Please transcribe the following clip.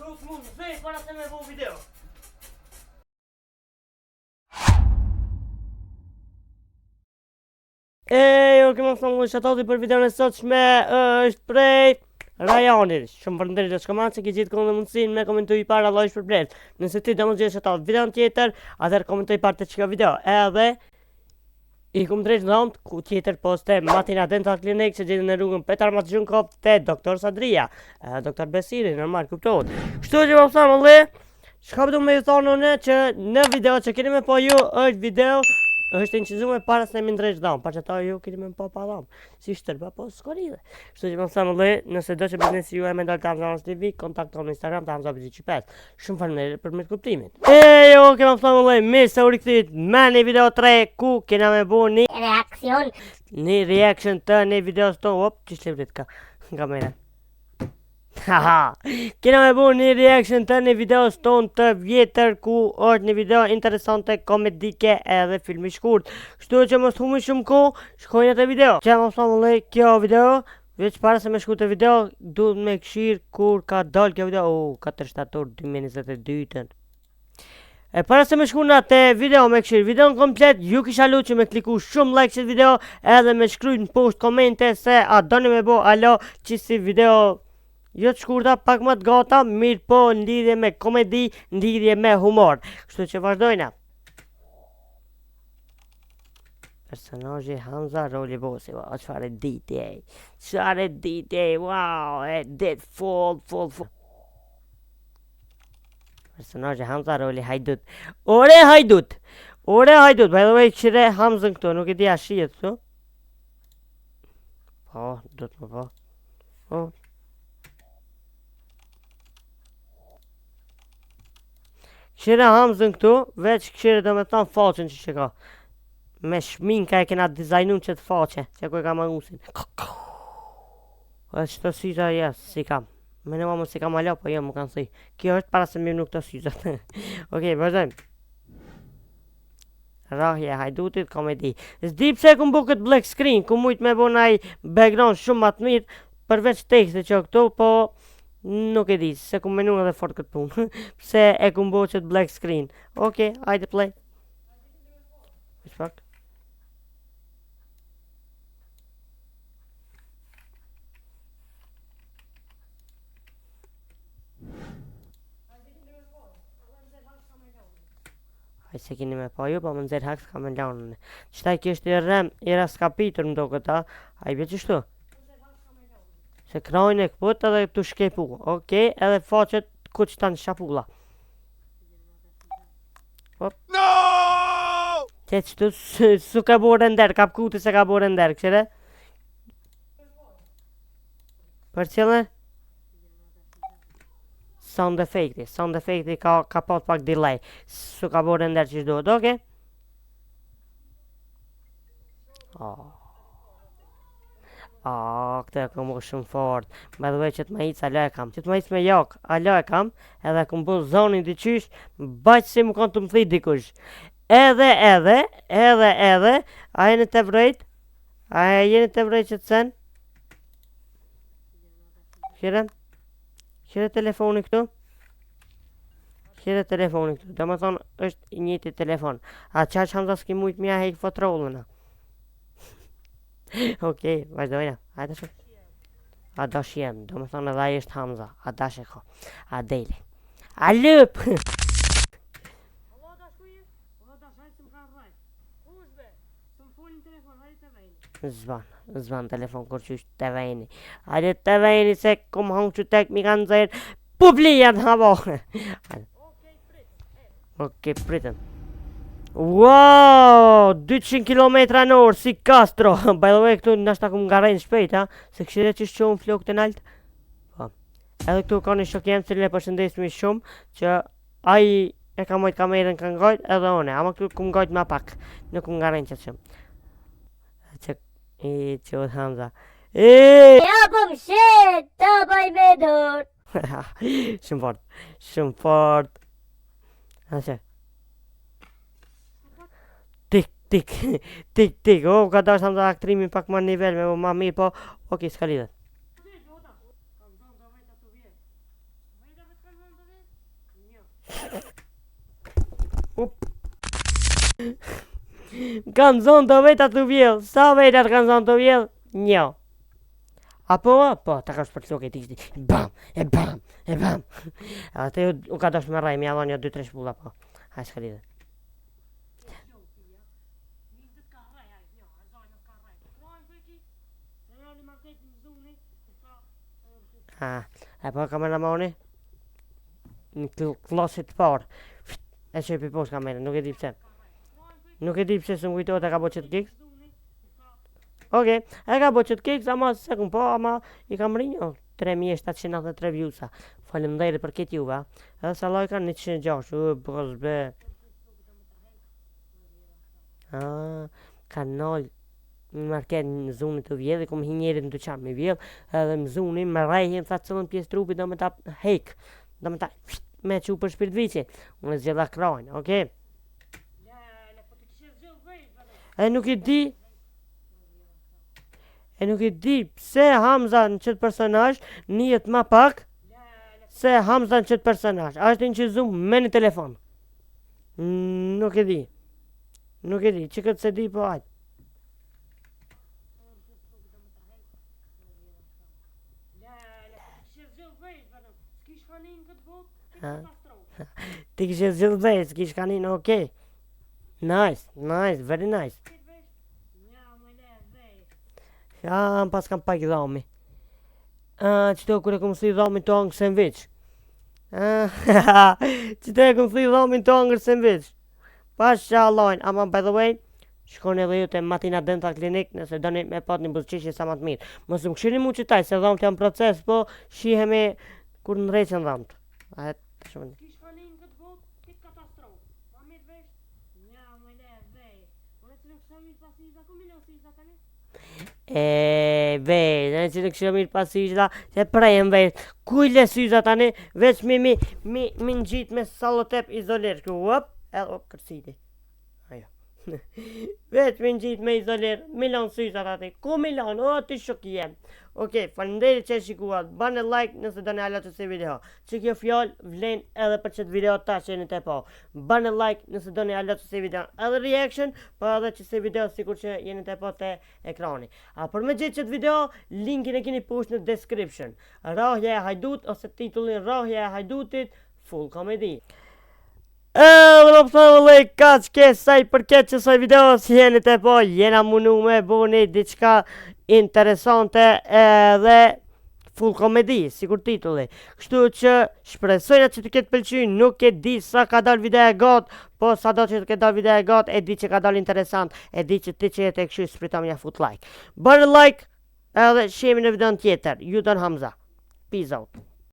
Nuk mund të vej para se me bo video. Jo, kemë thonë shatoti për videon e sotshme është prej rajonit. Shumë përndërit e shkomat që ki gjithë kënë dhe mundësin me komentuj para Allah ishë përplet. Nëse ti do më gjithë shatot videon tjetër, atër komentuj partë të qika video. Edhe i kumë drejtë dhëmt ku tjetër poste Matina Dental Clinic që gjithë në rrugën Petar Matxhunkov te Doktor Sadria, Doktor Besiri, normal kuptohet. Kështu që më thamë dhe, shka pëtu me ju thonë në që në video që keni me po ju është video është incizuar para se mi ndrejsh dham, pa që ta ju keni me më po pa dham, si shtërba po s'koride. Kështu që më thamë dhe, nëse do që biznesi ju e me ndalë të Hamza TV, kontakton në Instagram të Hamza BG5. Shumë falënderit për mirë kuptimin. Jo, kemë thamë dhe, mirë se u rikthit me një video 3 ku kena me bu një reakcion. Një reaction të një video së tonë. Op, që shliprit ka kamera. Haha, kena me bu një reaction të një video së tonë të vjetër ku është një video interesante, komedike edhe filmi shkurt. Kështu që mos humi shumë ku, shkojnë atë video. Që më thonë dhe kjo video, veç para se me shku të video, duhet me këshirë kur ka dollë kjo video. 4 shtator 2022-ën. E para se me shku në atë video me këshirë video në komplet, ju kisha lu që me kliku shumë like qëtë video edhe me shkryt në poshtë komente se a doni me bo alo që si video jo të shkurta, pak më të gata, mirë po në lidhje me komedi, në lidhje me humor. Kështu që vazhdojna. Personazhi Hamza roli bosi, wow, qëfare diti e, qëfare diti e, wow, e dit full. Personazhi Hamza roli hajdut. Ore hajdut, by the way, qire Hamzën këtu, nuk e di a shijet këtu. Po, do të më po. Po. Këshire Hamzën këtu, veç këshire do me thonë faqen që ka. Me shminka e kena dizajnun qëtë faqe, që ku e ka mangusin. Edhe qëto syza jes, si kam. Me në mamë si kam alo, po jo më kanë si. Kjo është para se mirë nuk të syzat. Okej, vazhdojmë. Rahje hajdutit, komedi. S'di pse ku mbu këtë black screen, ku mujt me bu naj background shumë matë mirë, përveç tekste që këtu, po nuk e di, se ku menu edhe fort këtë punë. Pse e ku mbu qëtë black screen. Okej, hajde play. Fakt. Haj se kini me pa ju, pa më nëzirë haks ka me launën. Qëta i kishtë i rem, i raskapitur më do këta. Haj bje qështu? Se krajnë e këpët edhe të shkepu. Okej, edhe faqet ku që ta në shapula. No! Që qëtu su ka bo render, kap kuti se ka bo render, këshire? Për qëllë? Sound effecti ka pat pak delay. Su ka bo render që shdohet, oke? Këtë e këmë shumë fort. By the way, që të ma hitës alo e kam. Që të ma hitës me jak, alo e kam. Edhe këmë bu zonin t'i qysh, baqë si më kanë të më thit dikush. Edhe, a jeni të vrejt? A jeni të vrejt që të sen? Shire telefoni këtu? Shire telefoni këtu, do më thonë është i njëti telefon. A qaq Hamza s'ki mujtë mja hejkë fotrollëna. Okej, vazhdojna, hajde shumë. A dash jem, do më thonë edhe a është Hamza, a dash e ko, a dejli. A lëp! Zban telefon kur qysh të vejni. Hajde të vejni se kum hong që tek mi kanë zërë. Publijan habo! Okej, pritëm. Wow, 200 km në orë, si Castro. By the way, këtu nashta kum nga rejnë shpejt, ha? Se këshire që shumë flok të naltë. Edhe këtu ka një shok jem, cilë e përshëndesmi shumë, që ai e ka mojtë kamerën ka ngajt edhe one, ama këtu kum ngajt ma pak, nuk kum nga rejnë që shumë. Që qëtë Hamza. Ja po më shetë, ta baj me dur. Shumë fort. Ashe. Tik. Ka dash Hamza aktrimin pak ma nivel me ma mirë, po, okej, s'ka lidhet. Kanë zonë të veta të vjellë. Sa vetat kanë zonë të vjellë? Një. Apo, po, ta ka shpërtlu këtë ishti. Bam, e bam, e bam. Atë u ka dosh me raj, mi alon jo 2-3 shpulla, po. Haj s'ka lidhe. E po kameramani në klasit parë e që i poshtë kamerën, nuk e di pse. Nuk e di pse së më kujtojt e ka bo qëtë kiks. Oke, e ka bo qëtë kiks, ama se kun po, ama i kam rinjo 3793 viewsa. Faleminderit për këtë juve. Edhe sa lajka 106, bëzbe. Kanal market në zonën të vjedhë, kom hi njerit në të qanë me vjedhë, edhe më zonin me rejhin, tha cëllën pjesë trupi, do me ta hek, do me ta me që për shpirt vici, unë e zgjeda krajnë, oke? E nuk i di, pse Hamza në qëtë personazh njët ma pak, se Hamza në qëtë personazh, ashtë në që zoom me një telefon. Nuk e di, që këtë se di po ajtë. Ti kishe zgjidhë vejtë, s'kish kanin, okej. Nice, very nice. Ja, pas kam pak dhami. Qëto kure kom thli dhamin të angër sandwich. Qëto kom thli dhamin të angër sandwich. Pasha lojnë, ama by the way, shkoni edhe ju të Matina Dental Clinic nëse doni me pat një buzëqishje sa ma të mirë. Mos më këshini mu qëtaj, se dhamë të jam proces, po shihemi kur në rejqen dhamë të. Vej, në që të këshë mirë pasishda, se prejem vej, kujle syza tani, veç mi në gjitë me salotep izoler, edhe kërciti, ajo, veç mi në gjitë me izoler, milon syza tani, ku milon, o të shok jem, okej, falenderit që e shikuat, bane like nëse do në ala të se video, që kjo fjallë vlen edhe për qëtë video ta që e në te po, bane like nëse do në ala të se video, edhe reaction, po edhe që se video sikur që jeni te po te ekrani. A për me gjithë qëtë video, linkin e kini push në description, Rahja e Hajdut, ose titullin Rahja e Hajdutit, full komedi. Edhe më pëthëmë lej ka që ke saj përket që saj video si jeni te po jena munu me buni diçka interesante edhe full komedi, sikur titulli. Kështu që shpresojna që të ketë pëlqy, nuk e di sa ka dal video e got, po sa do që të ketë dal video e got, e di që ka dal interesant, e di që ti që jetë e këshu spritam ja fut like. Bërë like edhe shemi në video në tjetër, ju don Hamza. Peace out.